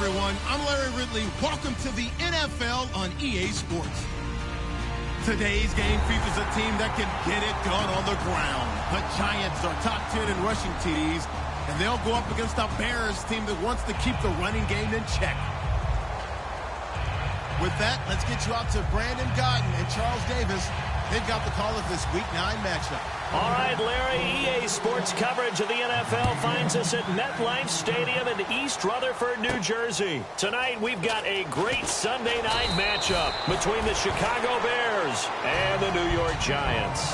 everyone. I'm Larry Ridley. Welcome to the NFL on EA Sports. Today's game features a team that can get it done on the ground. The Giants are top 10 in rushing TDs, and they'll go up against a Bears team that wants to keep the running game in check. With that, let's get you out to Brandon Godden and Charles Davis. They've got the call of this Week 9 matchup. All right, Larry, EA Sports coverage of the NFL finds us at MetLife Stadium in East Rutherford, New Jersey. Tonight, we've got a great Sunday night matchup between the Chicago Bears and the New York Giants.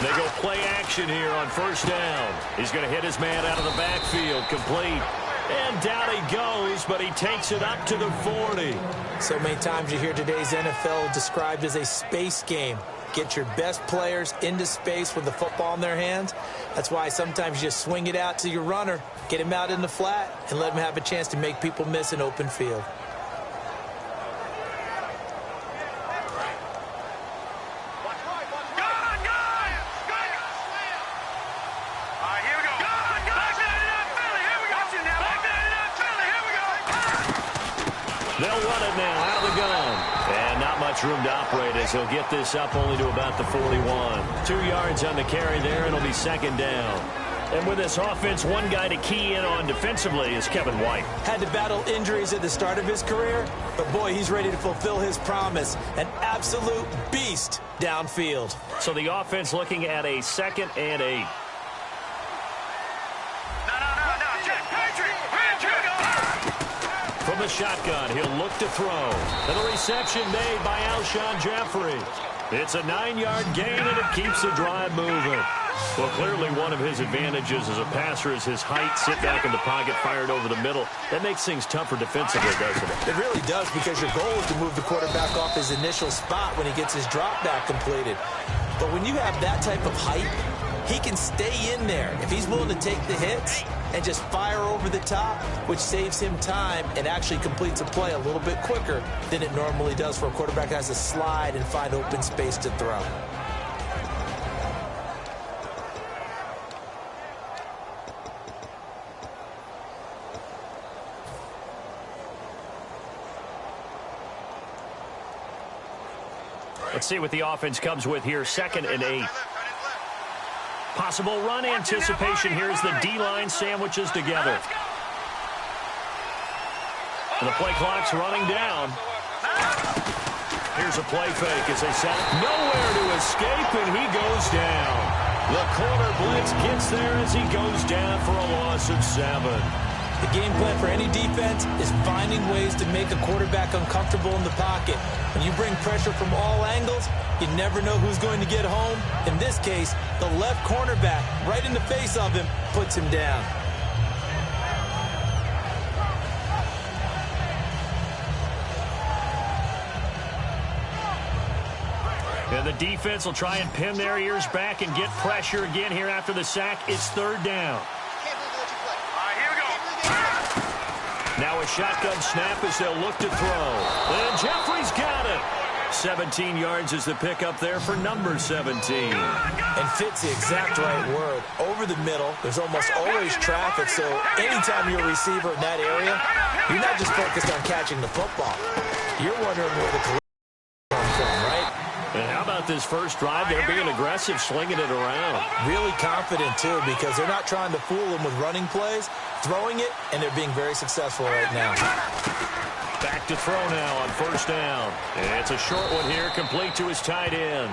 They go play action here on first down. He's going to hit his man out of the backfield, complete. And down he goes, but he takes it up to the 40. So many times you hear today's NFL described as a space game. Get your best players into space with the football in their hands. That's why sometimes you just swing it out to your runner, get him out in the flat, and let him have a chance to make people miss an open field. They'll run it now out of the gun. And not much room to operate as he'll get this up only to about the 41. 2 yards on the carry there, and it'll be second down. And with this offense, one guy to key in on defensively is Kevin White. Had to battle injuries at the start of his career, but boy, he's ready to fulfill his promise. An absolute beast downfield. So the offense looking at a 2nd and 8. From the shotgun, he'll look to throw. And the reception made by Alshon Jeffrey. It's a 9-yard gain, and it keeps the drive moving. Well, clearly one of his advantages as a passer is his height. Sit back in the pocket, fired over the middle. That makes things tougher defensively, doesn't it? It really does, because your goal is to move the quarterback off his initial spot when he gets his drop back completed. But when you have that type of height, he can stay in there if he's willing to take the hits and just fire over the top, which saves him time and actually completes a play a little bit quicker than it normally does for a quarterback that has to slide and find open space to throw. Let's see what the offense comes with here. 2nd and 8. Possible run anticipation here as the D-line sandwiches together. And the play clock's running down. Here's a play fake as they set it. Nowhere to escape, and he goes down. The corner blitz gets there as he goes down for a loss of 7. The game plan for any defense is finding ways to make a quarterback uncomfortable in the pocket. When you bring pressure from all angles, you never know who's going to get home. In this case, the left cornerback, right in the face of him, puts him down. And the defense will try and pin their ears back and get pressure again here after the sack. It's 3rd down. Now a shotgun snap as they'll look to throw. And Jeffrey's got it. 17 yards is the pickup there for number 17. And fits the exact right word. Over the middle, there's almost always traffic, so anytime you're a receiver in that area, you're not just focused on catching the football. You're wondering where the collision comes from, right? And how about this first drive? They're being aggressive, slinging it around. Really confident, too, because they're not trying to fool them with running plays, throwing it, and they're being very successful right now. Back to throw now on first down. And it's a short one here, complete to his tight end.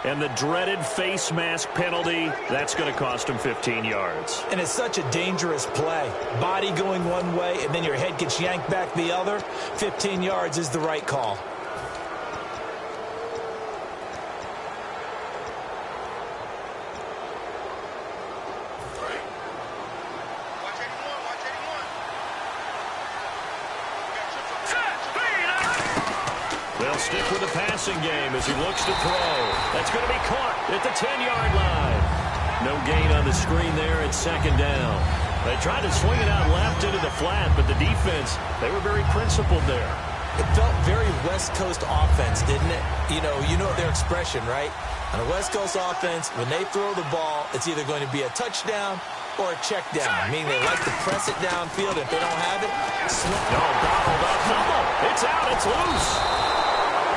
And the dreaded face mask penalty, that's going to cost him 15 yards. And it's such a dangerous play. Body going one way, and then your head gets yanked back the other. 15 yards is the right call. stick with the passing game as he looks to throw. That's going to be caught at the 10-yard line. No gain on the screen there at second down. They tried to swing it out left into the flat, but the defense, they were very principled there. It felt very West Coast offense, didn't it? You know their expression, right? On a West Coast offense, when they throw the ball, it's either going to be a touchdown or a check down, meaning they like to press it downfield. If they don't have it, bottled up, fumble. It's out, it's loose.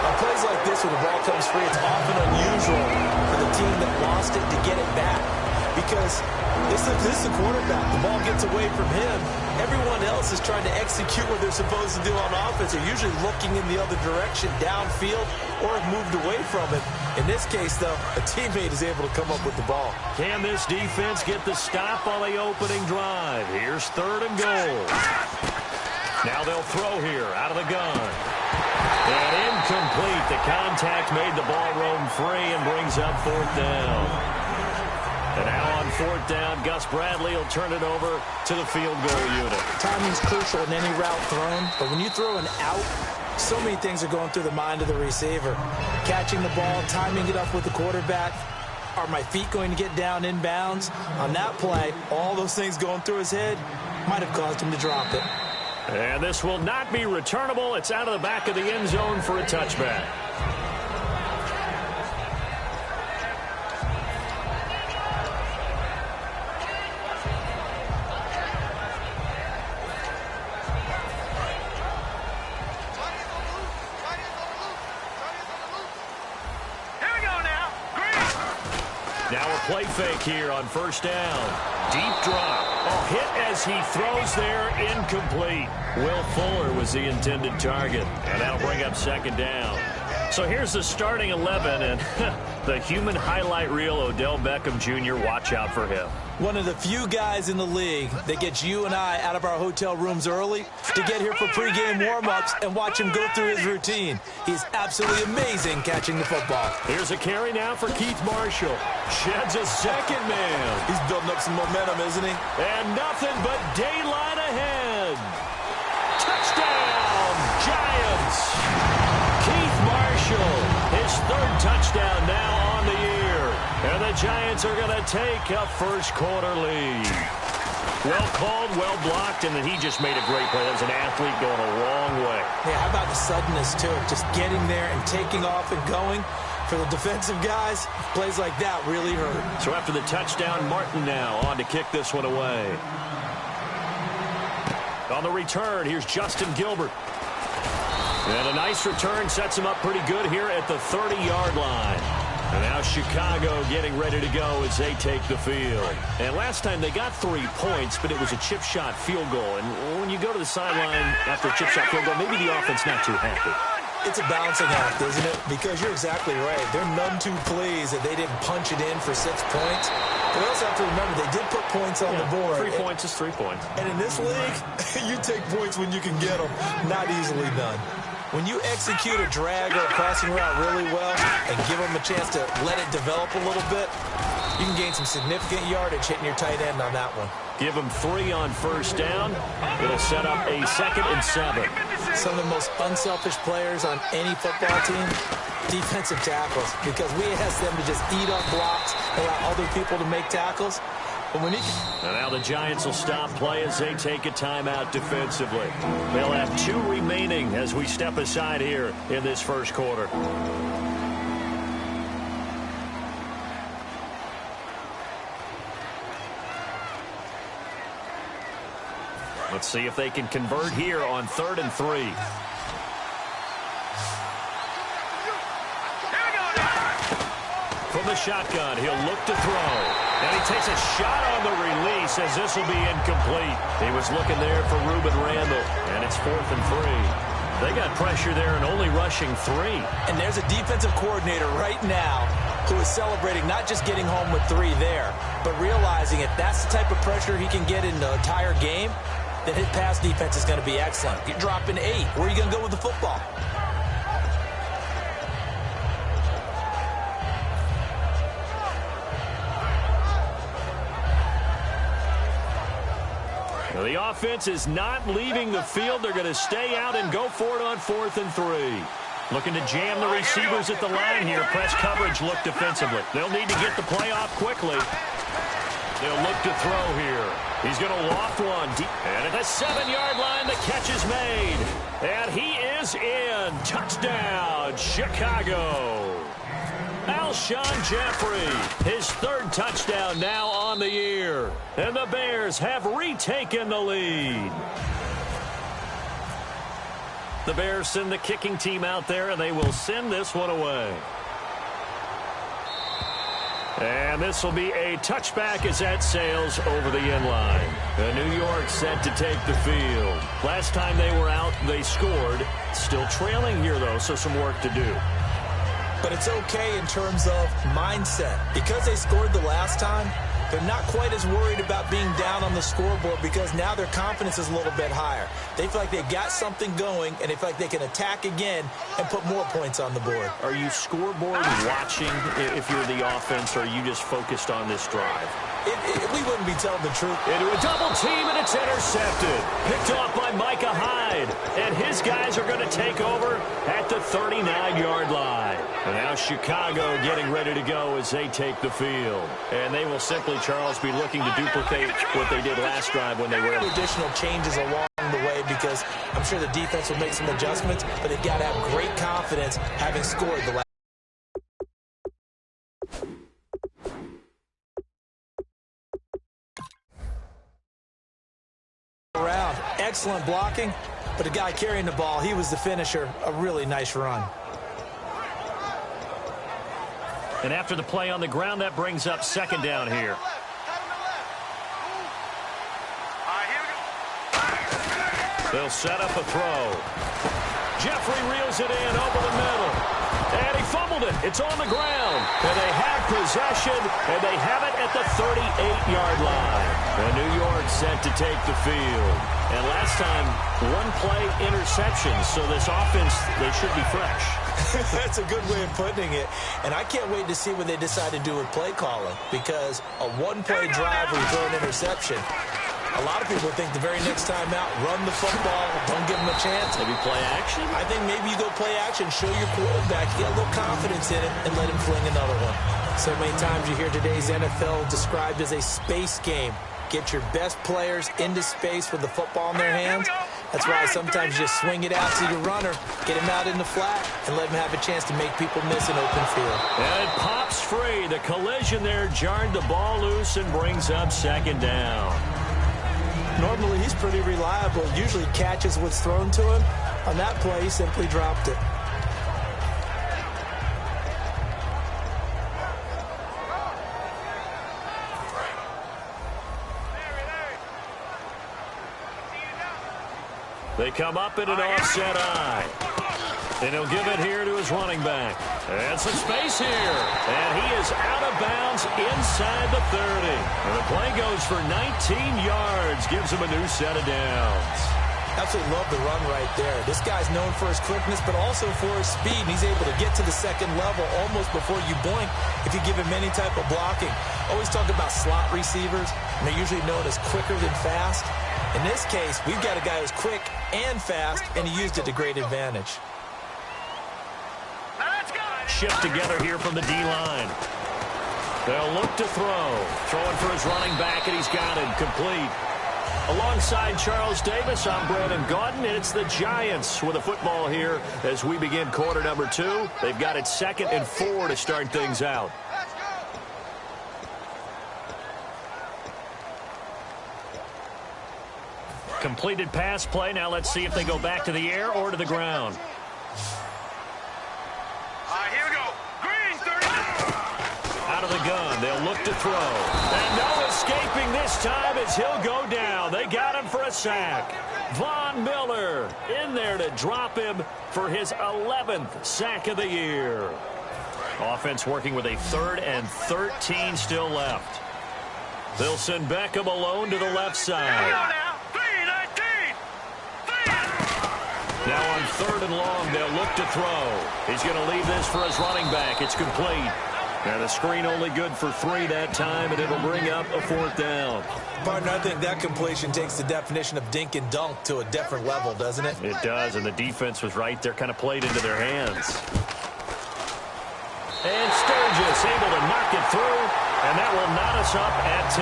On plays like this, when the ball comes free, it's often unusual for the team that lost it to get it back. Because this is the quarterback. The ball gets away from him. Everyone else is trying to execute what they're supposed to do on offense. They're usually looking in the other direction, downfield, or have moved away from it. In this case, though, a teammate is able to come up with the ball. Can this defense get the stop on the opening drive? Here's 3rd and goal. Now they'll throw here out of the gun. And incomplete. The contact made the ball roam free and brings up 4th down. And now on 4th down, Gus Bradley will turn it over to the field goal unit. Timing's crucial in any route thrown, but when you throw an out, so many things are going through the mind of the receiver. Catching the ball, timing it up with the quarterback. Are my feet going to get down in bounds? On that play, all those things going through his head might have caused him to drop it. And this will not be returnable. It's out of the back of the end zone for a touchback. Now a play fake here on 1st down. Deep drop. A hit as he throws there. Incomplete. Will Fuller was the intended target. And that'll bring up 2nd down. So here's the starting 11, and the human highlight reel, Odell Beckham Jr., watch out for him. One of the few guys in the league that gets you and I out of our hotel rooms early to get here for pregame warm-ups and watch him go through his routine. He's absolutely amazing catching the football. Here's a carry now for Keith Marshall. Sheds a 2nd man. He's building up some momentum, isn't he? And nothing but daylight ahead. Touchdown, Giants. Keith Marshall, his 3rd touchdown now on the year. And the Giants are going to take a first-quarter lead. Well called, well blocked, and then he just made a great play. That was an athlete going a long way. Yeah, how about the suddenness, too? Just getting there and taking off and going. For the defensive guys, plays like that really hurt. So after the touchdown, Martin now on to kick this one away. On the return, here's Justin Gilbert. And a nice return sets him up pretty good here at the 30-yard line. And now Chicago getting ready to go as they take the field. And last time they got 3 points, but it was a chip shot field goal. And when you go to the sideline after a chip shot field goal, maybe the offense not too happy. It's a balancing act, isn't it? Because you're exactly right. They're none too pleased that they didn't punch it in for 6 points. But we also have to remember they did put points on the board. 3 points is 3 points. And in this league, you take points when you can get them. Not easily done. When you execute a drag or a crossing route really well and give them a chance to let it develop a little bit, you can gain some significant yardage hitting your tight end on that one. Give them 3 on 1st down. It'll set up a 2nd and 7. Some of the most unselfish players on any football team, defensive tackles, because we ask them to just eat up blocks, allow other people to make tackles. But when and now the Giants will stop play as they take a timeout defensively. They'll have 2 remaining as we step aside here in this first quarter. Let's see if they can convert here on 3rd and 3. From the shotgun, he'll look to throw. And he takes a shot on the release as this will be incomplete. He was looking there for Ruben Randall, and it's 4th and 3. They got pressure there and only rushing 3. And there's a defensive coordinator right now who is celebrating not just getting home with 3 there, but realizing if that's the type of pressure he can get in the entire game, then his pass defense is going to be excellent. You're dropping 8. Where are you going to go with the football? Now the offense is not leaving the field. They're going to stay out and go for it on 4th and 3. Looking to jam the receivers at the line here. Press coverage look defensively. They'll need to get the play off quickly. They'll look to throw here. He's going to loft one. And at the 7-yard line, the catch is made. And he is in. Touchdown, Chicago. Alshon Jeffrey, his 3rd touchdown now on the year. And the Bears have retaken the lead. The Bears send the kicking team out there, and they will send this one away. And this will be a touchback as that sails over the end line. New York set to take the field. Last time they were out, they scored. Still trailing here, though, so some work to do. But it's okay in terms of mindset. Because they scored the last time, they're not quite as worried about being down on the scoreboard because now their confidence is a little bit higher. They feel like they've got something going, and they feel like they can attack again and put more points on the board. Are you scoreboard watching if you're the offense, or are you just focused on this drive? We wouldn't be telling the truth. Into a double team, and it's intercepted. Picked off by Micah Hyde. And his guys are going to take over at the 39-yard line. And now Chicago getting ready to go as they take the field. And they will simply, Charles, be looking to duplicate what they did last drive when they were additional changes along the way because I'm sure the defense will make some adjustments, but they've got to have great confidence having scored the last. Around. Excellent blocking, but the guy carrying the ball, he was the finisher. A really nice run. And after the play on the ground, that brings up 2nd down here. They'll set up a throw. Jeffrey reels it in over the middle. And he fumbled it. It's on the ground. And they have possession, and they have it at the 38-yard line. And New York set to take the field. And last time, 1-play interception. So this offense, they should be fresh. That's a good way of putting it. And I can't wait to see what they decide to do with play calling. Because a 1-play drive where you throw an interception, a lot of people think the very next time out, run the football, don't give them a chance. Maybe play action? I think maybe you go play action, show your quarterback, get a little confidence in it, and let him fling another one. So many times you hear today's NFL described as a space game. Get your best players into space with the football in their hands. That's why sometimes you just swing it out to your runner, get him out in the flat, and let him have a chance to make people miss an open field. And it pops free. The collision there jarred the ball loose and brings up 2nd down. Normally, he's pretty reliable. Usually catches what's thrown to him. On that play, he simply dropped it. They come up in an offset eye. And he'll give it here to his running back. And some space here. And he is out of bounds inside the 30. And the play goes for 19 yards. Gives him a new set of downs. Absolutely love the run right there. This guy's known for his quickness, but also for his speed. And he's able to get to the 2nd level almost before you blink if you give him any type of blocking. Always talk about slot receivers, and they're usually known as quicker than fast. In this case, we've got a guy who's quick and fast, and he used it to great advantage. Shift together here from the D-line. They'll look to throw. Throwing for his running back, and he's got it complete. Alongside Charles Davis, I'm Brandon Gaudin, and it's the Giants with a football here as we begin quarter number 2. They've got it 2nd and 4 to start things out. Completed pass play. Now let's see if they go back to the air or to the ground. Here we go. Green, 30. Out of the gun. They'll look to throw. And no escaping this time as he'll go down. They got him for a sack. Von Miller in there to drop him for his 11th sack of the year. Offense working with a 3rd and 13 still left. They'll send Beckham alone to the left side. Now on 3rd and long, they'll look to throw. He's going to leave this for his running back. It's complete. And a screen only good for 3 that time, and it'll bring up a 4th down. Partner, I think that completion takes the definition of dink and dunk to a different level, doesn't it? It does, and the defense was right there, kind of played into their hands. And Sturgis able to knock it through, and that will knot us up at 10.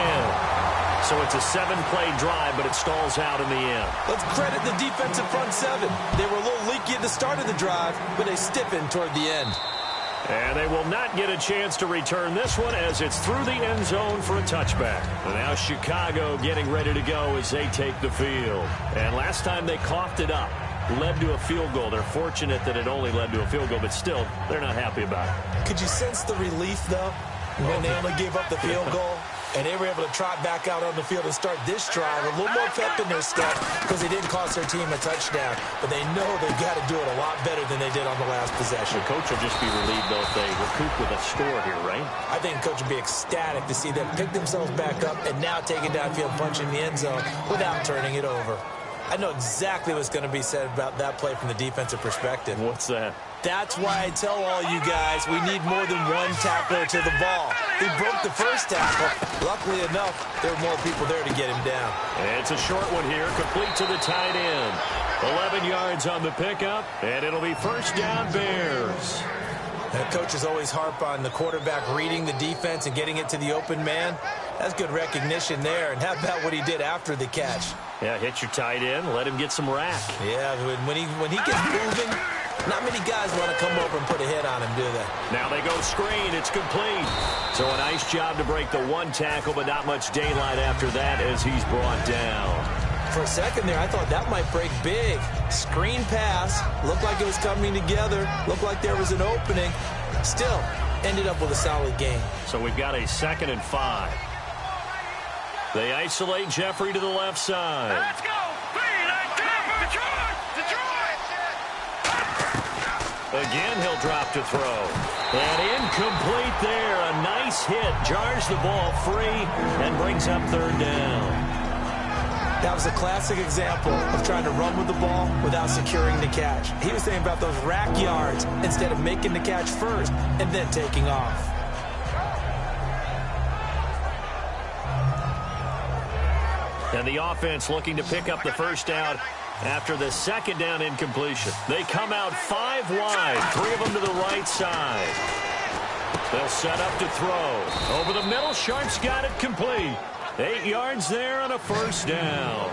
So it's a 7-play drive, but it stalls out in the end. Let's credit the defensive front 7. They were a little leaky at the start of the drive, but they stiffened toward the end. And they will not get a chance to return this one as it's through the end zone for a touchback. And now Chicago getting ready to go as they take the field. And last time they coughed it up, led to a field goal. They're fortunate that it only led to a field goal, but still, they're not happy about it. Could you sense the relief, though, when they only gave up the field goal? And they were able to trot back out on the field and start this drive. A little more pep in their step because they didn't cost their team a touchdown. But they know they've got to do it a lot better than they did on the last possession. The coach will just be relieved, though, if they recoup with a score here, right? I think the coach will be ecstatic to see them pick themselves back up and now take it downfield, punch in the end zone without turning it over. I know exactly what's going to be said about that play from the defensive perspective. What's that? That's why I tell all you guys we need more than one tackler to the ball. He broke the first tackle. Luckily enough, there were more people there to get him down. And it's a short one here, complete to the tight end. 11 yards on the pickup, and it'll be first down Bears. The coaches always harp on the quarterback reading the defense and getting it to the open man. That's good recognition there. And how about what he did after the catch? Yeah, hit your tight end, let him get some rack. Yeah, when he gets moving, not many guys want to come over and put a hit on him, do they? Now they go screen. It's complete. So a nice job to break the 1 tackle, but not much daylight after that as he's brought down. For a second there, I thought that might break big. Screen pass. Looked like it was coming together. Looked like there was an opening. Still, ended up with a solid game. So we've got a 2nd and 5. They isolate Jeffrey to the left side. Let's go. 3, 9, 10, Detroit. Again, he'll drop to throw. And incomplete there. A nice hit. Jars the ball free and brings up 3rd down. That was a classic example of trying to run with the ball without securing the catch. He was thinking about those rack yards instead of making the catch first and then taking off. And the offense looking to pick up the first down after the 2nd down incompletion. They come out 5 wide, 3 of them to the right side. They'll set up to throw. Over the middle, Sharp's got it complete. 8 yards there on a first down.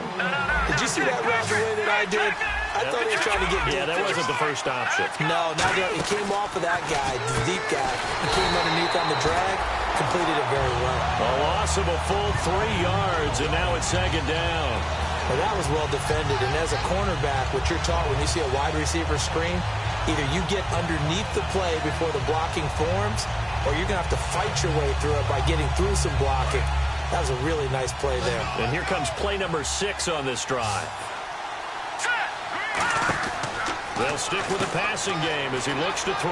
Did you see that route the way that I did? I thought he was trying to get deep. Yeah, that wasn't the first option. No, not that. He came off of that guy, the deep guy. He came underneath on the drag, completed it very well. A loss of a full 3 yards, and now it's 2nd down. Well, that was well defended, and as a cornerback, what you're taught when you see a wide receiver screen, either you get underneath the play before the blocking forms, or you're going to have to fight your way through it by getting through some blocking. That was a really nice play there. And here comes play number 6 on this drive. They'll stick with the passing game as he looks to throw.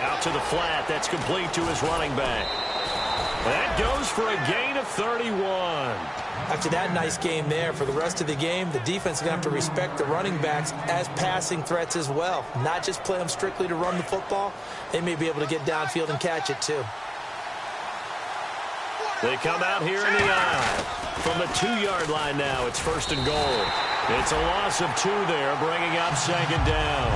Out to the flat. That's complete to his running back. That goes for a gain of 31. After that nice game there, for the rest of the game, the defense is going to have to respect the running backs as passing threats as well. Not just play them strictly to run the football. They may be able to get downfield and catch it too. They come out here in the aisle. From the 2-yard line now, it's 1st and goal. It's a loss of 2 there, bringing up 2nd down.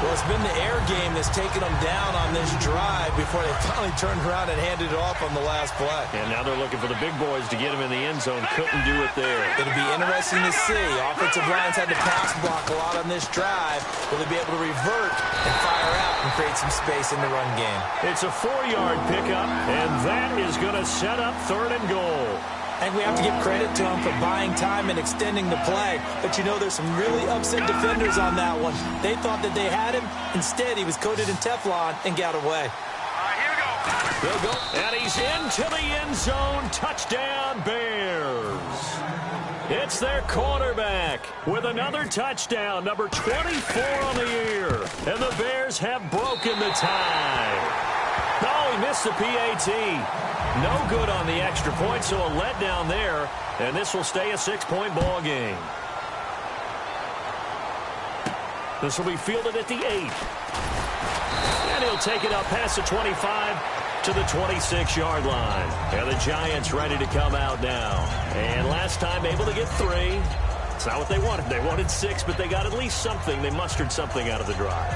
Well, it's been the air game that's taken them down on this drive before they finally turned around and handed it off on the last play. And now they're looking for the big boys to get him in the end zone. Couldn't do it there. It'll be interesting to see. Offensive lines had to pass block a lot on this drive. Will they be able to revert and fire out and create some space in the run game? It's a 4-yard pickup, and that is going to set up 3rd and goal. And we have to give credit to him for buying time and extending the play. But you know, there's some really upset defenders on that one. They thought that they had him. Instead, he was coated in Teflon and got away. Here we go. They'll go. And he's into the end zone. Touchdown, Bears. It's their quarterback with another touchdown, number 24 on the year. And the Bears have broken the tie. No, he missed the PAT. No good on the extra point, so a letdown there. And this will stay a 6-point ball game. This will be fielded at the 8. And he'll take it up past the 25 to the 26-yard line. And the Giants ready to come out now. And last time able to get 3. It's not what they wanted. They wanted 6, but they got at least something. They mustered something out of the drive.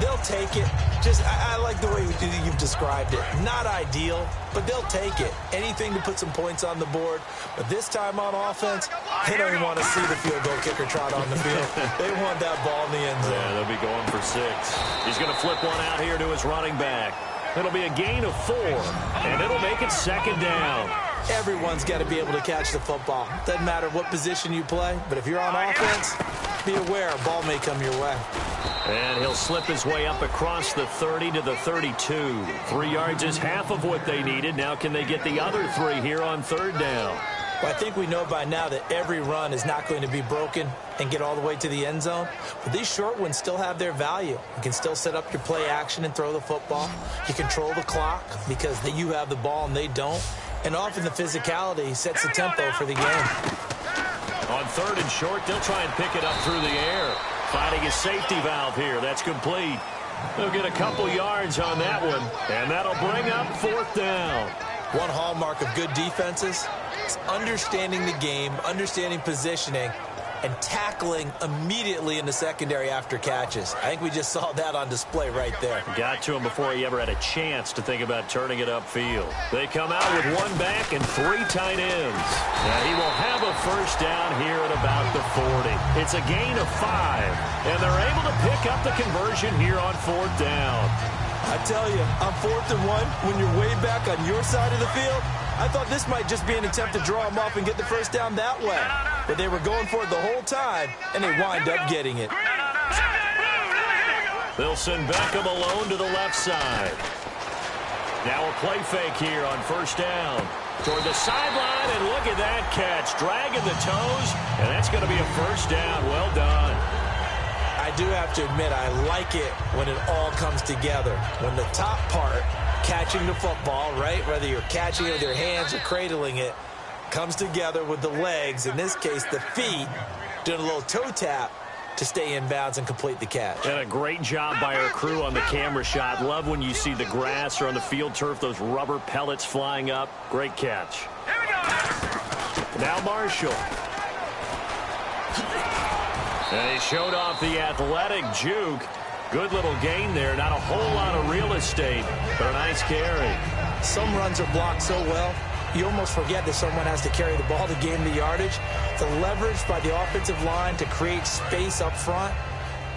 They'll take it. I like the way you've described it. Not ideal, but they'll take it. Anything to put some points on the board. But this time on offense, they don't even want to see the field goal kicker trot on the field. They want that ball in the end zone. Yeah, they'll be going for 6. He's going to flip one out here to his running back. It'll be a gain of 4, and it'll make it 2nd down. Everyone's got to be able to catch the football. Doesn't matter what position you play, but if you're on offense, be aware a ball may come your way. And he'll slip his way up across the 30 to the 32. 3 yards is half of what they needed. Now can they get the other 3 here on 3rd down? Well, I think we know by now that every run is not going to be broken and get all the way to the end zone. But these short ones still have their value. You can still set up your play action and throw the football. You control the clock because you have the ball and they don't. And often the physicality sets the tempo for the game. On 3rd and short, they'll try and pick it up through the air. Finding a safety valve here. That's complete. They'll get a couple yards on that one. And that'll bring up 4th down. One hallmark of good defenses is understanding the game, understanding positioning, and tackling immediately in the secondary after catches. I think we just saw that on display right there. Got to him before he ever had a chance to think about turning it upfield. They come out with 1 back and 3 tight ends. Now he will have a 1st down here at about the 40. It's a gain of 5, and they're able to pick up the conversion here on 4th down. I tell you, on 4th and 1, when you're way back on your side of the field, I thought this might just be an attempt to draw him off and get the 1st down that way. But they were going for it the whole time, and they wind up getting it. They'll send Beckham alone to the left side. Now a play fake here on 1st down. Toward the sideline, and look at that catch. Dragging the toes, and that's going to be a 1st down. Well done. I do have to admit, I like it when it all comes together. When the top part, catching the football, right, whether you're catching it with your hands or cradling it, comes together with the legs, in this case the feet, doing a little toe tap to stay in bounds and complete the catch. And a great job by our crew on the camera shot. Love when you see the grass or on the field turf, those rubber pellets flying up. Great catch. Here we go. Now Marshall. And he showed off the athletic juke. Good little gain there. Not a whole lot of real estate, but a nice carry. Some runs are blocked so well, you almost forget that someone has to carry the ball to gain the yardage. The leverage by the offensive line to create space up front,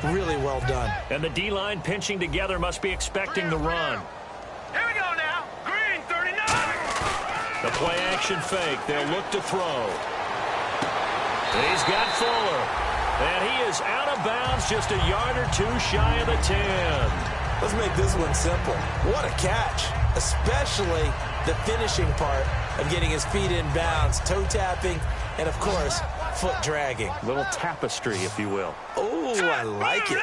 really well done. And the D-line pinching together must be expecting the run. Here we go now. Green, 39. The play action fake. They'll look to throw. He's got Fuller. And he is out of bounds just a yard or 2 shy of the 10. Let's make this one simple. What a catch, especially the finishing part of getting his feet in bounds, toe tapping, and, of course, foot dragging. Little tapestry, if you will. Oh, I like it.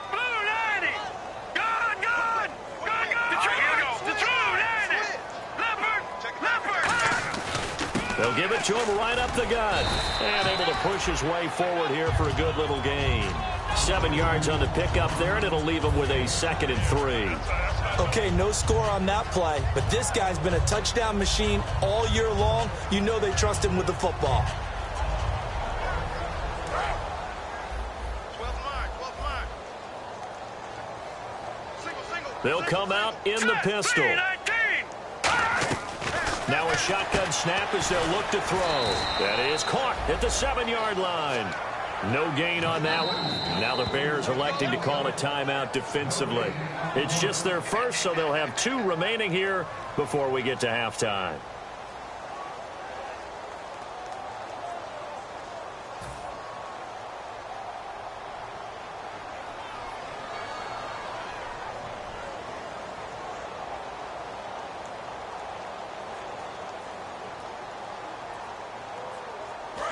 Blue 90. Gone, gone. Gone, gone. Detroit, 90. Leopard. They'll give it to him right up the gut. And able to push his way forward here for a good little gain. 7 yards on the pickup there, and it'll leave him with a 2nd and 3. Okay, no score on that play, but this guy's been a touchdown machine all year long. You know they trust him with the football. 12 line. They'll come out in the pistol. 19. Now a shotgun snap as they'll look to throw. That is caught at the 7-yard line. No gain on that one. Now the Bears electing to call a timeout defensively. It's just their first, so they'll have 2 remaining here before we get to halftime.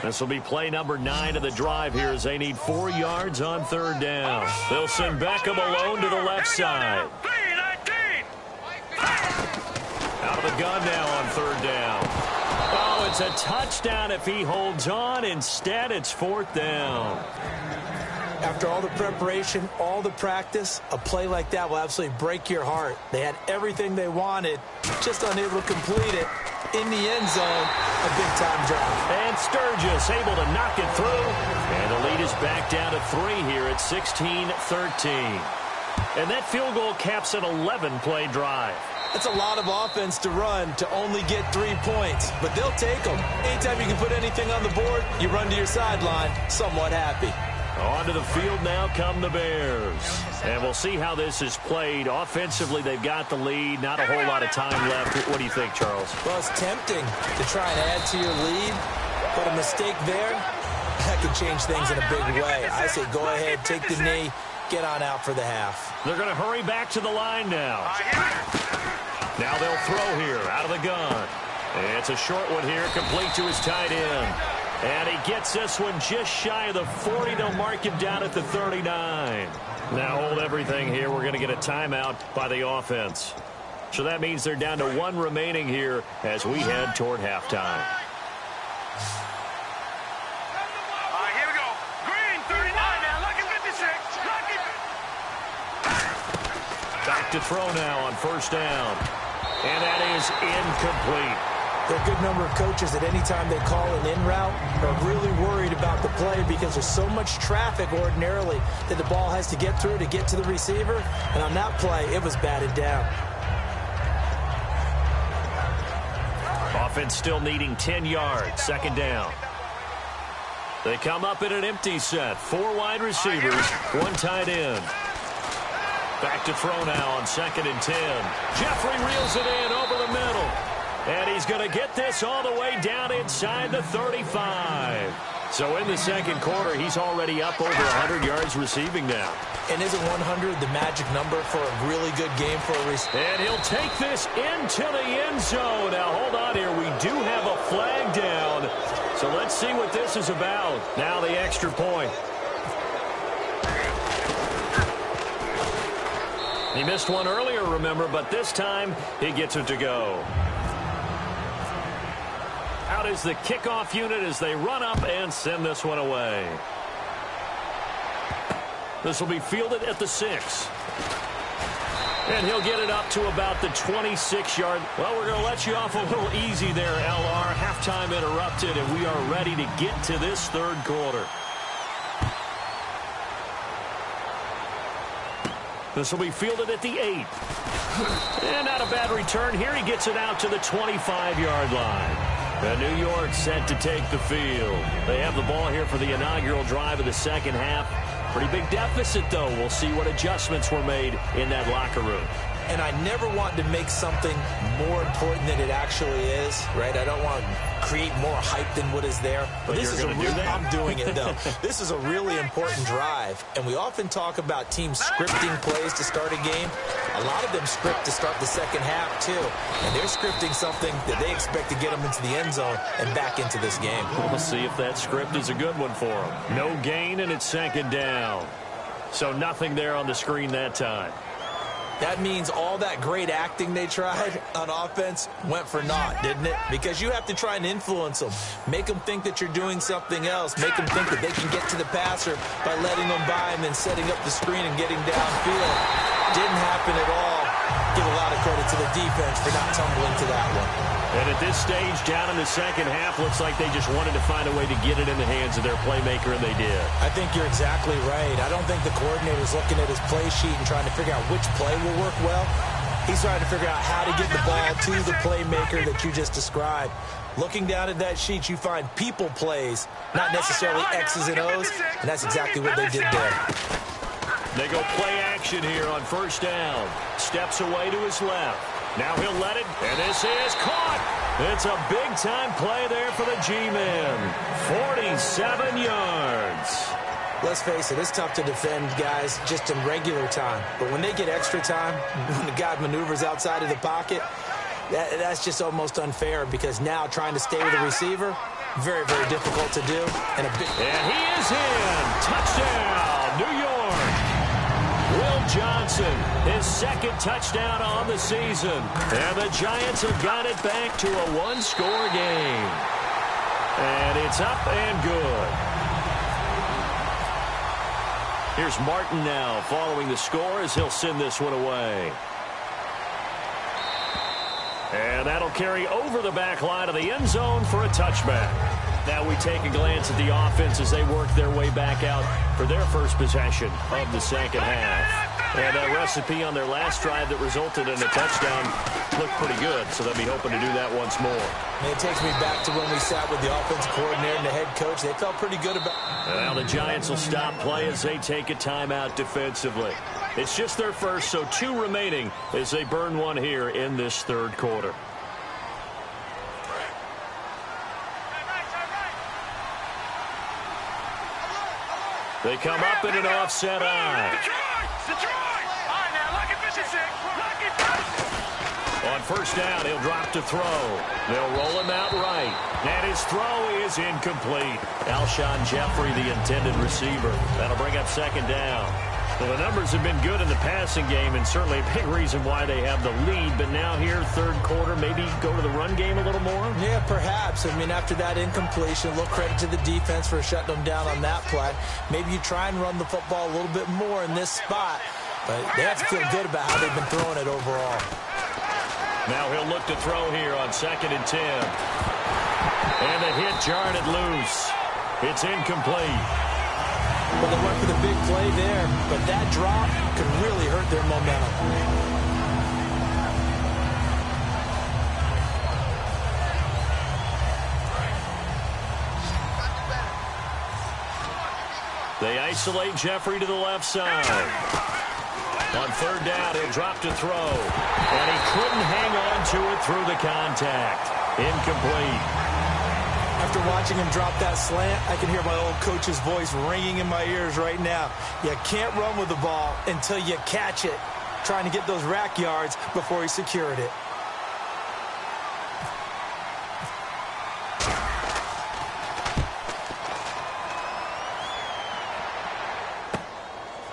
This will be play number 9 of the drive here as they need 4 yards on 3rd down. They'll send Beckham alone to the left side. Out of the gun now on 3rd down. Oh, it's a touchdown if he holds on. Instead, it's 4th down. After all the preparation, all the practice, a play like that will absolutely break your heart. They had everything they wanted, just unable to complete it. In the end zone, a big-time drop. And Sturgis able to knock it through. And the lead is back down to 3 here at 16-13. And that field goal caps an 11-play drive. That's a lot of offense to run to only get 3 points, but they'll take them. Anytime you can put anything on the board, you run to your sideline, somewhat happy. Onto the field now come the Bears. And we'll see how this is played. Offensively, they've got the lead. Not a whole lot of time left. What do you think, Charles? Well, it's tempting to try and add to your lead, but a mistake there, that could change things in a big way. I say go ahead, take the knee, get on out for the half. They're going to hurry back to the line now. Now they'll throw here out of the gun. It's a short one here, complete to his tight end. And he gets this one just shy of the 40. They'll mark him down at the 39. Now hold everything here. We're going to get a timeout by the offense. So that means they're down to 1 remaining here as we head toward halftime. Here we go. Green, 39 now. Lucky 56. Lucky. Back to throw now on first down. And that is incomplete. There are a good number of coaches that any time they call an in route are really worried about the play because there's so much traffic ordinarily that the ball has to get through to get to the receiver. And on that play, it was batted down. Offense still needing 10 yards. Second down. They come up in an empty set. 4 wide receivers, 1 tight end. Back to throw now on 2nd and 10. Jeffrey reels it in over the middle. And he's going to get this all the way down inside the 35. So in the second quarter, he's already up over 100 yards receiving now. And isn't 100 the magic number for a really good game for a receiver? And he'll take this into the end zone. Now, hold on here. We do have a flag down. So let's see what this is about. Now the extra point. He missed one earlier, remember, but this time he gets it to go. Out is the kickoff unit as they run up and send this one away. This will be fielded at the 6. And he'll get it up to about the 26-yard. Well, we're going to let you off a little easy there, LR. Halftime interrupted, and we are ready to get to this third quarter. This will be fielded at the 8. And not a bad return here. He gets it out to the 25-yard line. And New York set to take the field. They have the ball here for the inaugural drive of the second half. Pretty big deficit, though. We'll see what adjustments were made in that locker room. And I never want to make something more important than it actually is, right? I don't want to create more hype than what is there. But this is I'm doing it, though. This is a really important drive. And we often talk about teams scripting plays to start a game. A lot of them script to start the second half, too. And they're scripting something that they expect to get them into the end zone and back into this game. We'll see if that script is a good one for them. No gain, and it's second down. So nothing there on the screen that time. That means all that great acting they tried on offense went for naught, didn't it? Because you have to try and influence them. Make them think that you're doing something else. Make them think that they can get to the passer by letting them by and then setting up the screen and getting downfield. Didn't happen at all. Give a lot of credit to the defense for not tumbling to that one. And at this stage, down in the second half, looks like they just wanted to find a way to get it in the hands of their playmaker, and they did. I think you're exactly right. I don't think the coordinator's looking at his play sheet and trying to figure out which play will work well. He's trying to figure out how to get the ball to the playmaker that you just described. Looking down at that sheet, you find people plays, not necessarily X's and O's, and that's exactly what they did there. They go play action here on first down. Steps away to his left. Now he'll let it, and this is caught. It's a big-time play there for the G-men. 47 yards. Let's face it, it's tough to defend guys just in regular time. But when they get extra time, when the guy maneuvers outside of the pocket, that's just almost unfair because now trying to stay with the receiver, very, very difficult to do. And he is in. Touchdown, New York. Will Johnson, his second touchdown on the season. And the Giants have got it back to a one-score game. And it's up and good. Here's Martin now following the score as he'll send this one away. And that'll carry over the back line of the end zone for a touchback. Now we take a glance at the offense as they work their way back out for their first possession of the second half. And that recipe on their last drive that resulted in a touchdown looked pretty good, so they'll be hoping to do that once more. And it takes me back to when we sat with the offensive coordinator and the head coach. They felt pretty good about it. Now the Giants will stop play as they take a timeout defensively. It's just their first, so 2 remaining as they burn one here in this third quarter. They come up in an offset eye. On first down, he'll drop to throw. They'll roll him out right. And his throw is incomplete. Alshon Jeffrey, the intended receiver. That'll bring up second down. Well, the numbers have been good in the passing game, and certainly a big reason why they have the lead. But now here, third quarter, maybe go to the run game a little more? Yeah, perhaps. I mean, after that incompletion, a little credit to the defense for shutting them down on that play. Maybe you try and run the football a little bit more in this spot. But they have to feel good about how they've been throwing it overall. Now he'll look to throw here on 2nd and 10. And the hit jarred it loose. It's incomplete. Well, they went for the big play there, but that drop could really hurt their momentum. They isolate Jeffrey to the left side. On third down, he'll drop to throw. And he couldn't hang on to it through the contact. Incomplete. After watching him drop that slant, I can hear my old coach's voice ringing in my ears right now. You can't run with the ball until you catch it. Trying to get those rack yards before he secured it.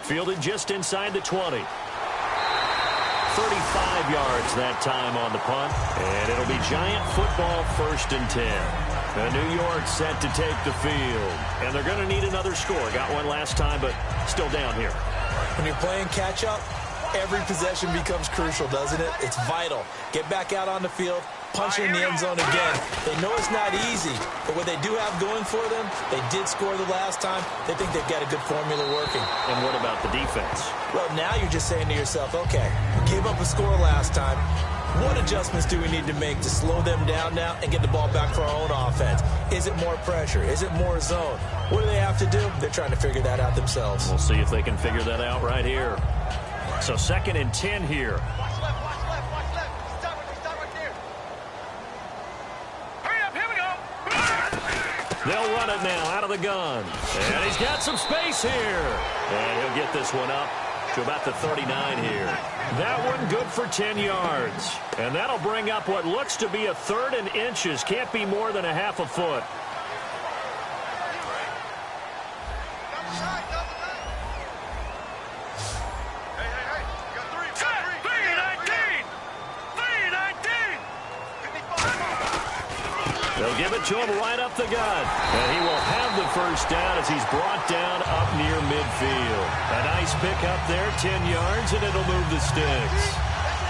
Fielded just inside the 20. 35 yards that time on the punt. And it'll be Giant football 1st and 10. New York set to take the field. And they're going to need another score. Got one last time, but still down here. When you're playing catch-up, every possession becomes crucial, doesn't it? It's vital. Get back out on the field, punch in the end zone again. They know it's not easy, but what they do have going for them, they did score the last time. They think they've got a good formula working. And what about the defense? Well, now you're just saying to yourself, okay, we gave up a score last time. What adjustments do we need to make to slow them down now and get the ball back for our own offense? Is it more pressure? Is it more zone? What do they have to do? They're trying to figure that out themselves. We'll see if they can figure that out right here. So 2nd and 10 here. Watch left, watch left, watch left. Stop right there. Hurry up, here we go. They'll run it now out of the gun. And he's got some space here. And he'll get this one up to about the 39 here. That one good for 10 yards. And that'll bring up what looks to be a 3rd and inches. Can't be more than a half a foot. They'll give it to him right up the gut. And he will have the first down as he's brought down up near midfield. A nice pick up there, 10 yards, and it'll move the sticks.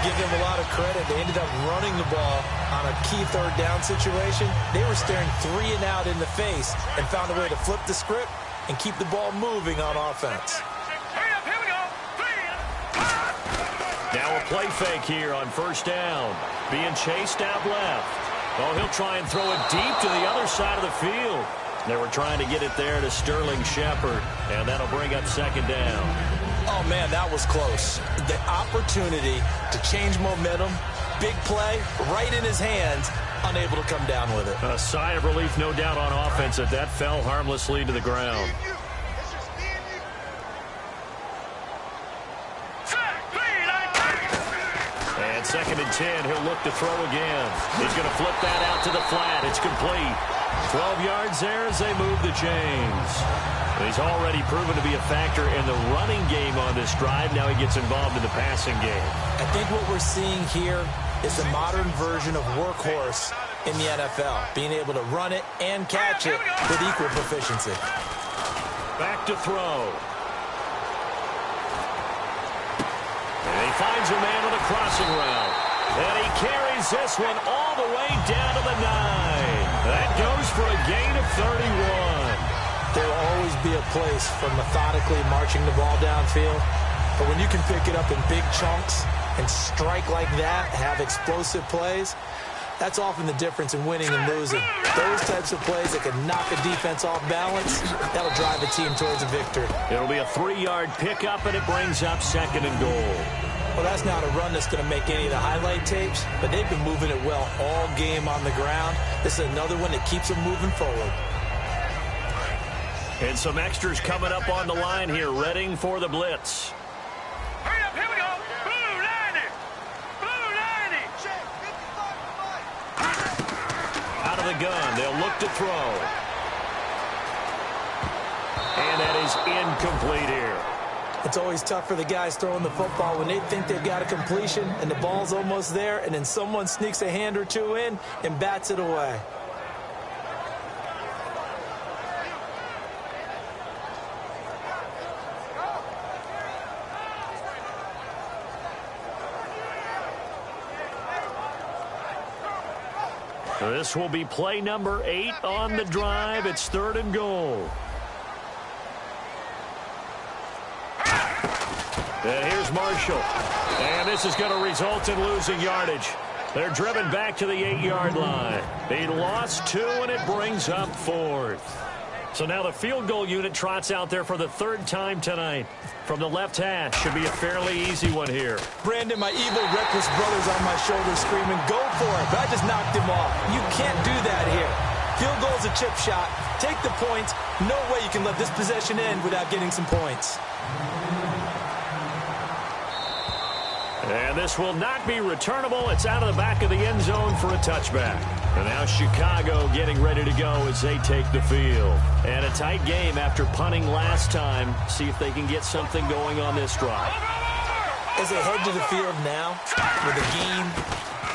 Give them a lot of credit. They ended up running the ball on a key 3rd down situation. They were staring 3 and out in the face and found a way to flip the script and keep the ball moving on offense. Hurry up, here we go. 3. Now a play fake here on first down. Being chased out left. Oh, he'll try and throw it deep to the other side of the field. They were trying to get it there to Sterling Shepard, and that'll bring up 2nd down. Oh, man, that was close. The opportunity to change momentum, big play, right in his hands, unable to come down with it. A sigh of relief, no doubt, on offense that fell harmlessly to the ground. And 2nd and 10, he'll look to throw again. He's going to flip that out to the flat. It's complete. 12 yards there as they move the chains. He's already proven to be a factor in the running game on this drive. Now he gets involved in the passing game. I think what we're seeing here is the modern version of workhorse in the NFL, being able to run it and catch it with equal proficiency. Back to throw. And he finds a man on the crossing route. And he carries this one all the way down to the 9. That goes for a gain of 31. There will always be a place for methodically marching the ball downfield. But when you can pick it up in big chunks and strike like that, have explosive plays, that's often the difference in winning and losing. Those types of plays that can knock a defense off balance, that'll drive a team towards a victory. It'll be a 3-yard pickup, and it brings up 2nd and goal. Well, that's not a run that's going to make any of the highlight tapes, but they've been moving it well all game on the ground. This is another one that keeps them moving forward. And some extras coming up on the line here, readying for the blitz. Hurry up, here we go. Blue 90. Blue 90. Out of the gun, they'll look to throw. And that is incomplete here. It's always tough for the guys throwing the football when they think they've got a completion and the ball's almost there, and then someone sneaks a hand or two in and bats it away. This will be play number 8 on the drive. It's 3rd and goal. And here's Marshall. And this is going to result in losing yardage. They're driven back to the 8-yard line. They lost 2, and it brings up 4th. So now the field goal unit trots out there for the 3rd time tonight. From the left hash, should be a fairly easy one here. Brandon, my evil, reckless brother's on my shoulder screaming, go for it. But I just knocked him off. You can't do that here. Field goal's a chip shot. Take the points. No way you can let this possession end without getting some points. And this will not be returnable. It's out of the back of the end zone for a touchback. And now Chicago getting ready to go as they take the field. And a tight game after punting last time. See if they can get something going on this drive. As they head to the field now, with the game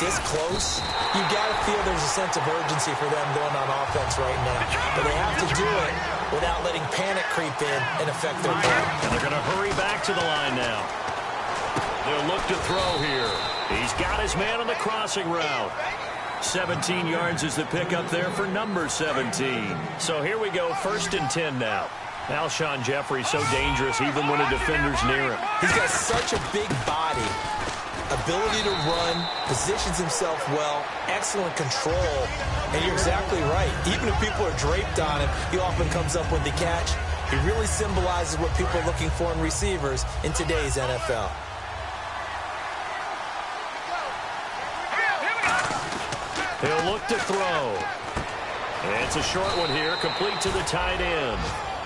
this close, you got to feel there's a sense of urgency for them going on offense right now. But they have to do it without letting panic creep in and affect their play. And they're going to hurry back to the line now. They'll look to throw here. He's got his man on the crossing route. 17 yards is the pickup there for number 17. So here we go, 1st and 10 now. Alshon Jeffrey so dangerous even when a defender's near him. He's got such a big body, ability to run, positions himself well, excellent control. And you're exactly right. Even if people are draped on him, he often comes up with the catch. He really symbolizes what people are looking for in receivers in today's NFL. He'll look to throw. It's a short one here, complete to the tight end.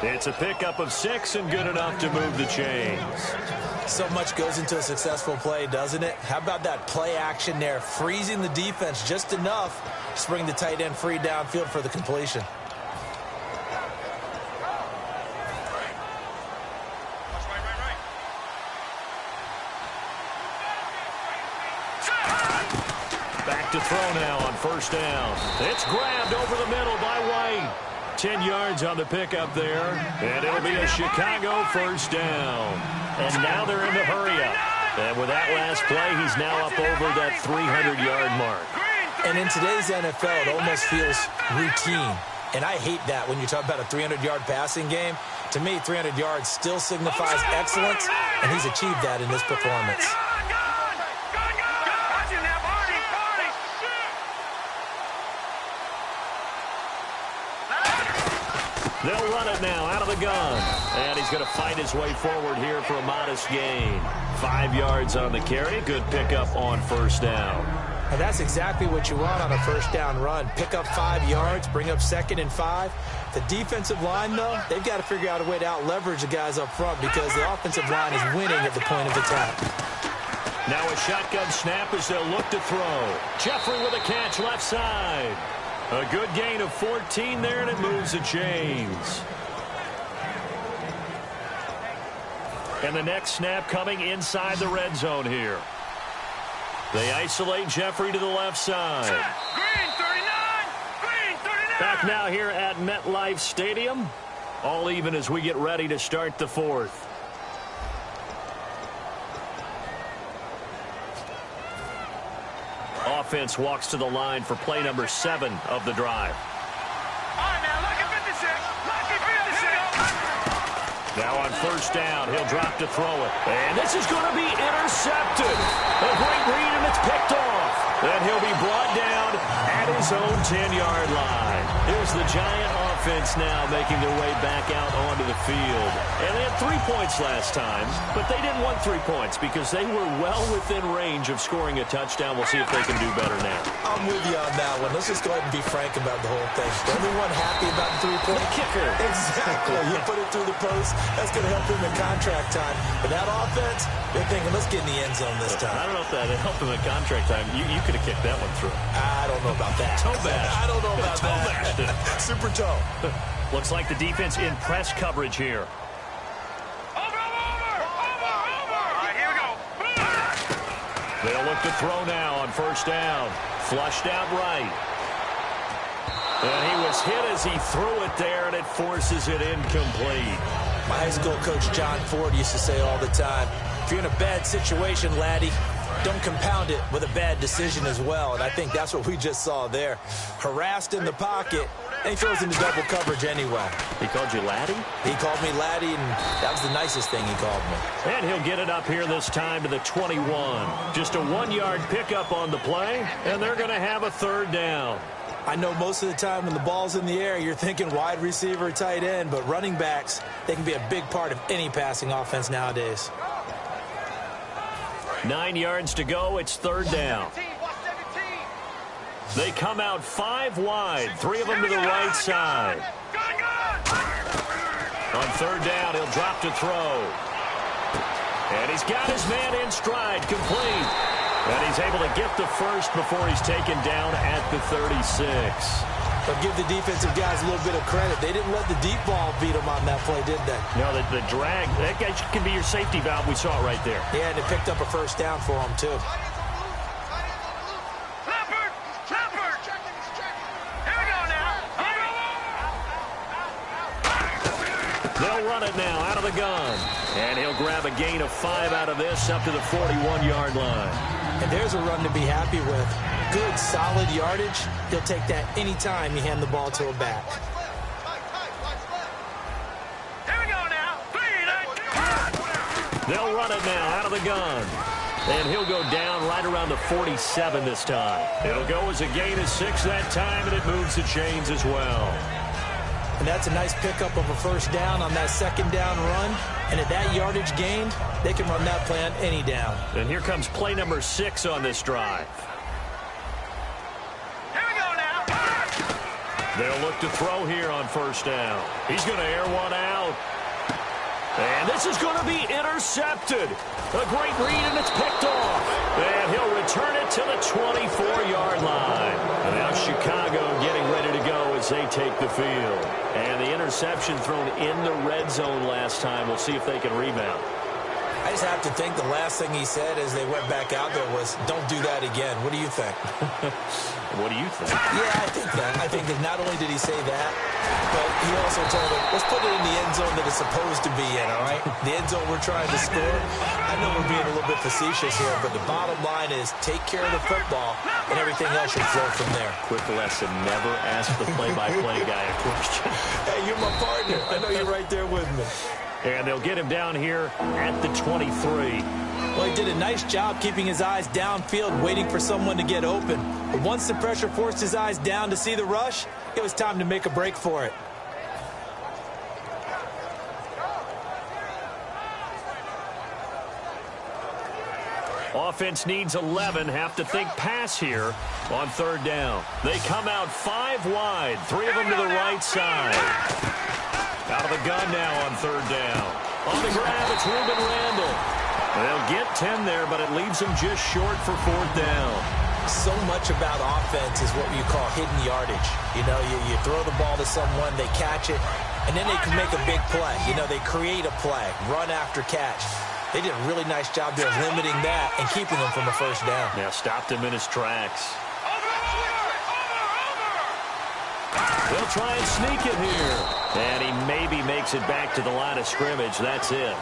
It's a pickup of 6 and good enough to move the chains. So much goes into a successful play, doesn't it? How about that play action there, freezing the defense just enough to bring the tight end free downfield for the completion. Back to throw now on 1st down. It's grabbed over the middle by White. 10 yards on the pickup there, and it'll be a Chicago 1st down. And now they're in the hurry-up. And with that last play, he's now up over that 300-yard mark. And in today's NFL, it almost feels routine. And I hate that when you talk about a 300-yard passing game. To me, 300 yards still signifies excellence, and he's achieved that in this performance. They'll run it now out of the gun. And he's going to fight his way forward here for a modest gain. 5 yards on the carry. Good pickup on 1st down. And that's exactly what you want on a 1st down run. Pick up 5 yards, bring up 2nd and 5. The defensive line, though, they've got to figure out a way to out-leverage the guys up front because the offensive line is winning at the point of attack. Now a shotgun snap as they'll look to throw. Jeffrey with a catch left side. A good gain of 14 there, and it moves the chains. And the next snap coming inside the red zone here. They isolate Jeffrey to the left side. Green 39! Green 39! Back now here at MetLife Stadium. All even as we get ready to start the 4th. Offense walks to the line for play number 7 of the drive. All right, now, lucky 56. Lucky 56. Now on first down, he'll drop to throw it. And this is going to be intercepted. A great read, and it's picked off. Then he'll be brought down at his own 10-yard line. Here's the Giant offense now making their way back out onto the field. And they had 3 points last time, but they didn't want 3 points because they were well within range of scoring a touchdown. We'll see if they can do better now. I'm with you on that one. Let's just go ahead and be frank about the whole thing. Everyone happy about the 3-point kicker. Exactly. You put it through the post. That's going to help him in contract time. But that offense, they're thinking, let's get in the end zone this time. I don't know if that helped him in contract time. You could have kicked that one through. I don't know about that. Toe bash. I don't know about toe that. bashed. Super toe. Looks like the defense in press coverage here. Over. All right, here we go. They'll look to throw now on first down. Flushed out right. And he was hit as he threw it there, and it forces it incomplete. My high school coach, John Ford, used to say all the time, if you're in a bad situation, laddie, don't compound it with a bad decision as well. And I think that's what we just saw there. Harassed in the pocket, and he throws into double coverage anyway. He called you laddie? He called me laddie, and that was the nicest thing he called me. And he'll get it up here this time to the 21. Just a 1-yard pickup on the play, and they're going to have a third down. I know most of the time when the ball's in the air, you're thinking wide receiver, tight end, but running backs, they can be a big part of any passing offense nowadays. 9 yards to go. It's third down. They come out 5 wide, 3 of them to the right side. On third down, he'll drop to throw. And he's got his man in stride, complete. And he's able to get the first before he's taken down at the 36. But give the defensive guys a little bit of credit. They didn't let the deep ball beat them on that play, did they? No, the drag, that guy can be your safety valve. We saw it right there. Yeah, and it picked up a first down for him, too. Leopard. Here we go now. They'll run it now out of the gun. And he'll grab a gain of 5 out of this up to the 41-yard line. And there's a run to be happy with. Good, solid yardage. He'll take that anytime you hand the ball to a back. Here we go now. They'll run it now out of the gun. And he'll go down right around the 47 this time. It'll go as a gain of 6 that time, and it moves the chains as well. And that's a nice pickup of a first down on that second down run. And at that yardage gained, they can run that play on any down. And here comes play number 6 on this drive. Here we go now. They'll look to throw here on first down. He's going to air one out. And this is going to be intercepted. A great read, and it's picked off. And he'll return it to the 24-yard line. And now Chicago getting ready to go as they take the field. And the interception thrown in the red zone last time. We'll see if they can rebound. I just have to think the last thing he said as they went back out there was, don't do that again. What do you think? What do you think? Yeah, I think that. I think that not only did he say that, but he also told him, let's put it in the end zone that it's supposed to be in, all right? The end zone we're trying to score. I know we're being a little bit facetious here, but the bottom line is take care of the football, and everything else should flow from there. Quick lesson, never ask the play-by-play guy a question. Hey, you're my partner. I know you're right there with me. And they'll get him down here at the 23. Well, he did a nice job keeping his eyes downfield, waiting for someone to get open. But once the pressure forced his eyes down to see the rush, it was time to make a break for it. Offense needs 11. Have to think pass here on third down. They come out 5 wide. 3 of them to the right side. Out of the gun now on third down. On the grab, it's Ruben Randall. They'll get 10 there, but it leaves them just short for fourth down. So much about offense is what you call hidden yardage. You know, you throw the ball to someone, they catch it, and then they can make a big play. You know, they create a play, run after catch. They did a really nice job there of limiting that and keeping them from a first down. Yeah, stopped him in his tracks. They'll try and sneak it here. And he maybe makes takes it back to the line of scrimmage. That's it.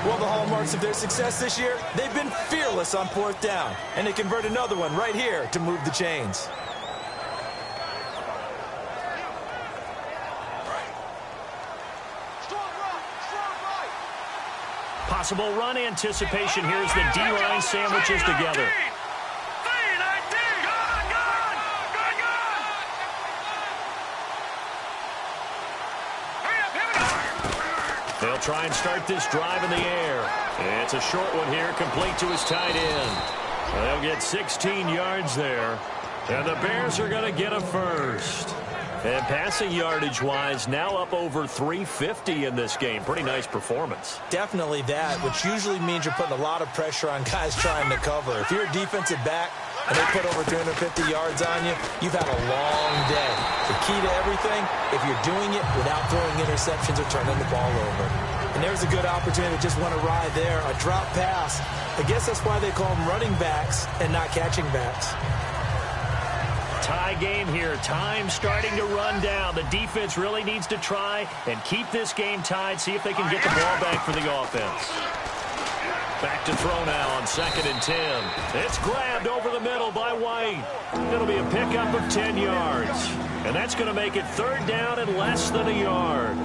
Well, the hallmarks of their success this year, they've been fearless on 4th down. And they convert another one right here to move the chains. Possible run anticipation here as the D-line sandwiches together. They'll try and start this drive in the air. It's a short one here, complete to his tight end. They'll get 16 yards there. And the Bears are going to get a first. And passing yardage-wise, now up over 350 in this game. Pretty nice performance. Definitely that, which usually means you're putting a lot of pressure on guys trying to cover. If you're a defensive back and they put over 350 yards on you, you've had a long day. The key to everything, if you're doing it without throwing interceptions or turning the ball over. And there's a good opportunity to just want to ride there. A drop pass. I guess that's why they call them running backs and not catching backs. Tie game here. Time starting to run down. The defense really needs to try and keep this game tied, see if they can get the ball back for the offense. Back to throw now on 2nd and 10. It's grabbed over the middle by White. It'll be a pickup of 10 yards. And that's going to make it 3rd down and less than a yard.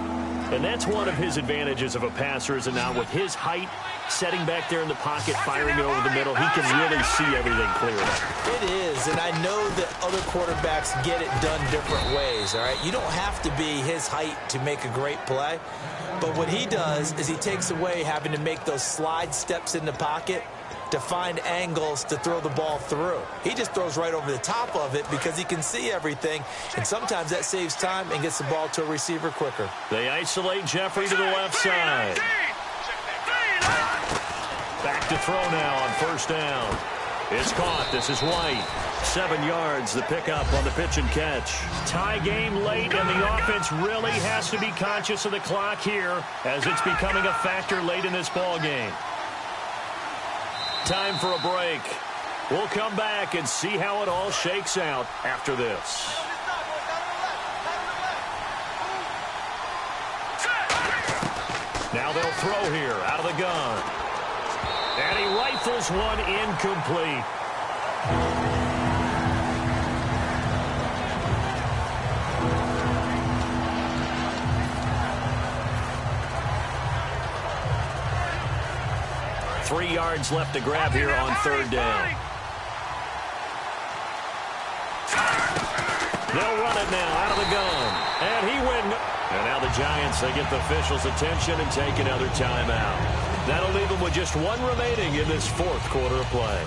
And that's one of his advantages of a passer, is that now with his height, setting back there in the pocket, firing it over the middle, he can really see everything clearly. It is, and I know that other quarterbacks get it done different ways, all right? You don't have to be his height to make a great play, but what he does is he takes away having to make those slide steps in the pocket to find angles to throw the ball through. He just throws right over the top of it because he can see everything, and sometimes that saves time and gets the ball to a receiver quicker. They isolate Jeffrey to the left side. Back to throw now on 1st down. It's caught. This is White. 7 yards, the pickup on the pitch and catch. Tie game late, and the offense really has to be conscious of the clock here as it's becoming a factor late in this ball game. Time for a break. We'll come back and see how it all shakes out after this. Now they'll throw here out of the gun. And he rifles one incomplete. Three yards left to grab here on 3rd down. They'll run it now out of the gun. And he wins. And now the Giants, they get the officials' attention and take another timeout. That'll leave them with just 1 remaining in this 4th quarter of play.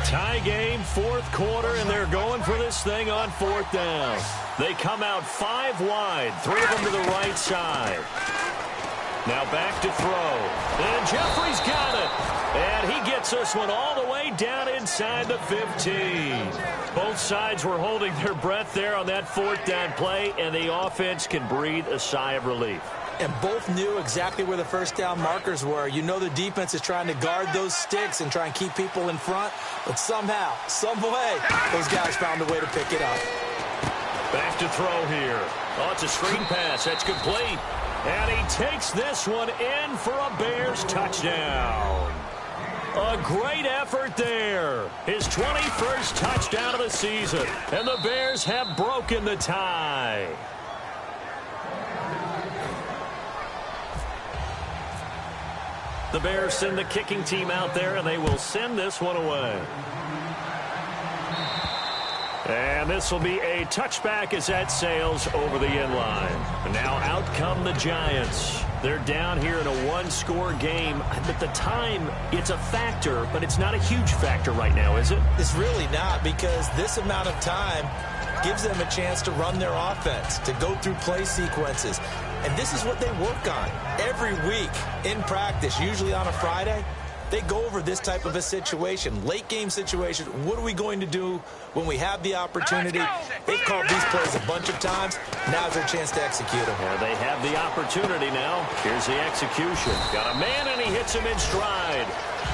Tie game, 4th quarter, and they're going for this thing on 4th down. They come out 5 wide, 3 of them to the right side. Now back to throw. And Jeffrey's got it. And he gets this one all the way down inside the 15. Both sides were holding their breath there on that 4th down play, and the offense can breathe a sigh of relief. And both knew exactly where the 1st down markers were. You know the defense is trying to guard those sticks and try and keep people in front. But somehow, some way, those guys found a way to pick it up. Back to throw here. Oh, it's a screen pass. That's complete. And he takes this one in for a Bears touchdown. A great effort there. His 21st touchdown of the season. And the Bears have broken the tie. The Bears send the kicking team out there, and they will send this one away. And this will be a touchback as that sails over the end line. And now out come the Giants. They're down here in a 1-score game. At the time, it's a factor, but it's not a huge factor right now, is it? It's really not, because this amount of time gives them a chance to run their offense, to go through play sequences. And this is what they work on every week in practice, usually on a Friday. They go over this type of a situation, late game situation. What are we going to do when we have the opportunity? They've called these plays a bunch of times. Now's their chance to execute them. Yeah, they have the opportunity now. Here's the execution. Got a man, and he hits him in stride.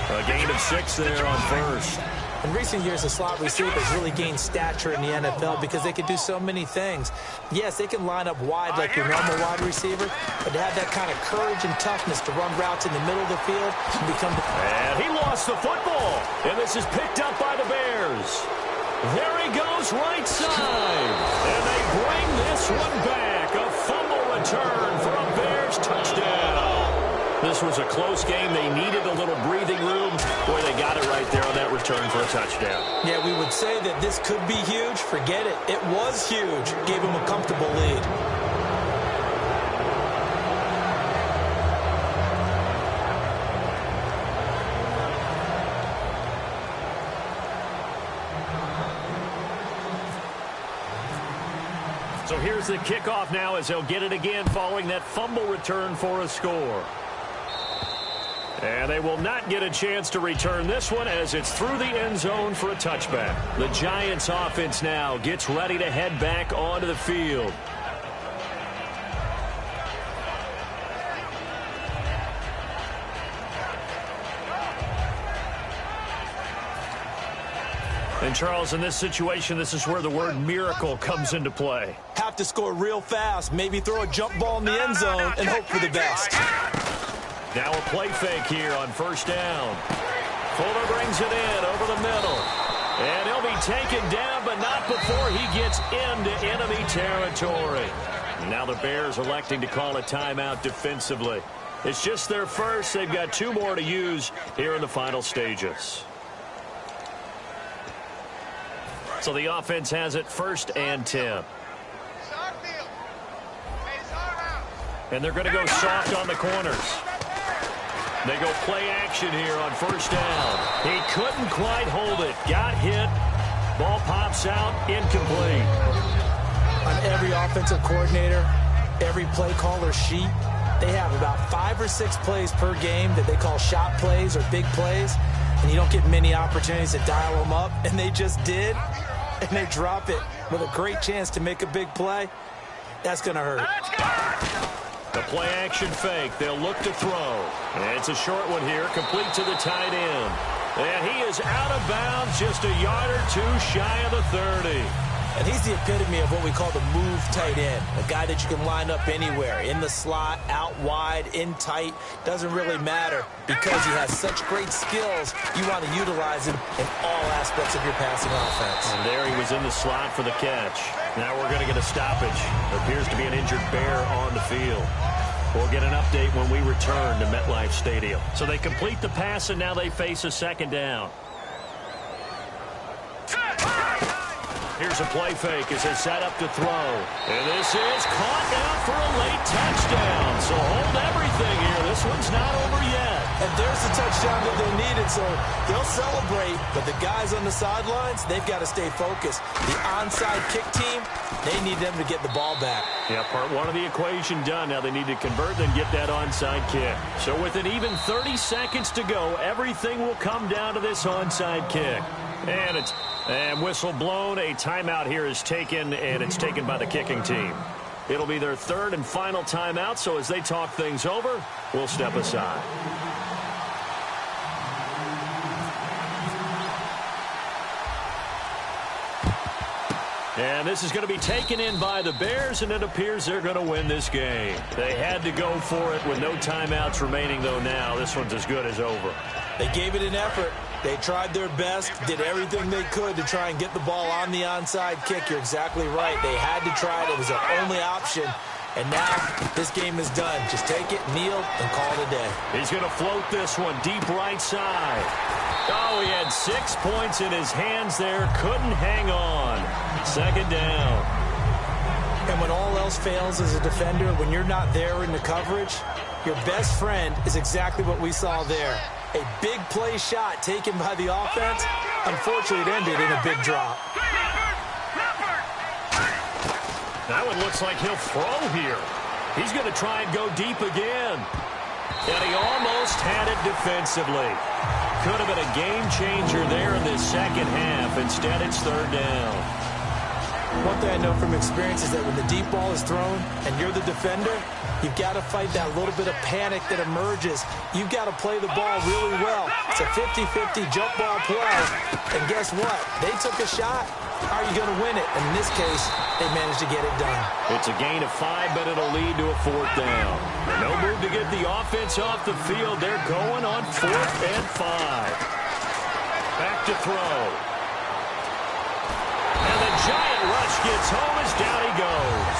A gain of 6 there on first. In recent years, the slot receivers really gained stature in the NFL because they can do so many things. Yes, they can line up wide like your normal wide receiver, but to have that kind of courage and toughness to run routes in the middle of the field and become... And he lost the football, and this is picked up by the Bears. There he goes right side, and they bring this one back. A fumble return for a Bears touchdown. This was a close game. They needed a little breathing room. Boy, they got it right there on that return for a touchdown. Yeah, we would say that this could be huge. Forget it. It was huge. Gave him a comfortable lead. So here's the kickoff now as they'll get it again following that fumble return for a score. And they will not get a chance to return this one as it's through the end zone for a touchback. The Giants offense now gets ready to head back onto the field. And Charles, in this situation, this is where the word miracle comes into play. Have to score real fast, maybe throw a jump ball in the end zone and hope for the best. Now a play fake here on first down. Fuller brings it in over the middle. And he'll be taken down, but not before he gets into enemy territory. Now the Bears electing to call a timeout defensively. It's just their first. They've got 2 more to use here in the final stages. So the offense has it 1st and 10. And they're going to go soft on the corners. They go play action here on first down. He couldn't quite hold it. Got hit. Ball pops out. Incomplete. On every offensive coordinator, every play caller sheet, they have about 5 or 6 plays per game that they call shot plays or big plays. And you don't get many opportunities to dial them up. And they just did. And they drop it with a great chance to make a big play. That's going to hurt. The play action fake. They'll look to throw. And it's a short one here, complete to the tight end. And he is out of bounds, just a yard or 2 shy of the 30. And he's the epitome of what we call the move tight end. A guy that you can line up anywhere, in the slot, out wide, in tight. Doesn't really matter because he has such great skills. You want to utilize him in all aspects of your passing offense. And there he was in the slot for the catch. Now we're going to get a stoppage. There appears to be an injured Bear on the field. We'll get an update when we return to MetLife Stadium. So they complete the pass, and now they face a 2nd down. Here's a play fake as they set up to throw. And this is caught now for a late touchdown. So hold everything here. This one's not over yet. And there's the touchdown that they needed, so they'll celebrate. But the guys on the sidelines, they've got to stay focused. The onside kick team, they need them to get the ball back. Yeah, part 1 of the equation done. Now they need to convert and get that onside kick. So with an even 30 seconds to go, everything will come down to this onside kick. And whistle blown. A timeout here is taken, and it's taken by the kicking team. It'll be their 3rd and final timeout, so as they talk things over, we'll step aside. And this is going to be taken in by the Bears, and it appears they're going to win this game. They had to go for it with no timeouts remaining, though now. This one's as good as over. They gave it an effort. They tried their best, did everything they could to try and get the ball on the onside kick. You're exactly right. They had to try it. It was their only option. And now this game is done. Just take it, kneel, and call it a day. He's going to float this one deep right side. Oh, he had 6 points in his hands there. Couldn't hang on. 2nd down. And when all else fails as a defender, when you're not there in the coverage, your best friend is exactly what we saw there. A big play shot taken by the offense. Unfortunately, it ended in a big drop. That one looks like he'll throw here. He's going to try and go deep again. And he almost had it defensively. Could have been a game changer there in this 2nd half. Instead, it's 3rd down. One thing I know from experience is that when the deep ball is thrown and you're the defender, you've got to fight that little bit of panic that emerges. You've got to play the ball really well. It's a 50-50 jump ball play. And guess what? They took a shot. How are you going to win it? And in this case, they managed to get it done. It's a gain of 5, but it'll lead to a 4th down. No move to get the offense off the field. They're going on 4th and 5. Back to throw. And the giant rush gets home as down he goes.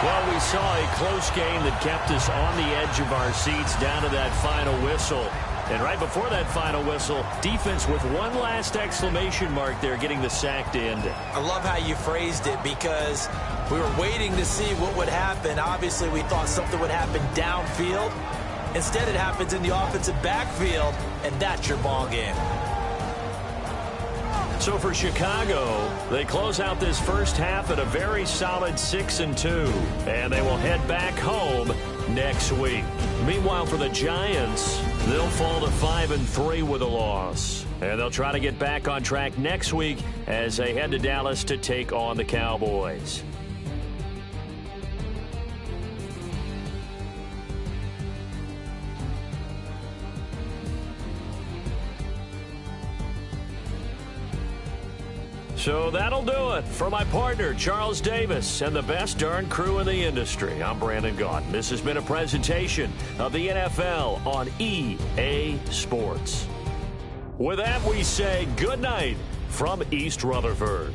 Well, we saw a close game that kept us on the edge of our seats down to that final whistle. And right before that final whistle, defense with one last exclamation mark there, getting the sack to end it. I love how you phrased it because we were waiting to see what would happen. Obviously, we thought something would happen downfield. Instead, it happens in the offensive backfield, and that's your ball game. So for Chicago, they close out this first half at a very solid 6-2, and they will head back home next week. Meanwhile, for the Giants, they'll fall to 5-3 with a loss, and they'll try to get back on track next week as they head to Dallas to take on the Cowboys. So that'll do it for my partner, Charles Davis, and the best darn crew in the industry. I'm Brandon Gaudin. This has been a presentation of the NFL on EA Sports. With that, we say good night from East Rutherford.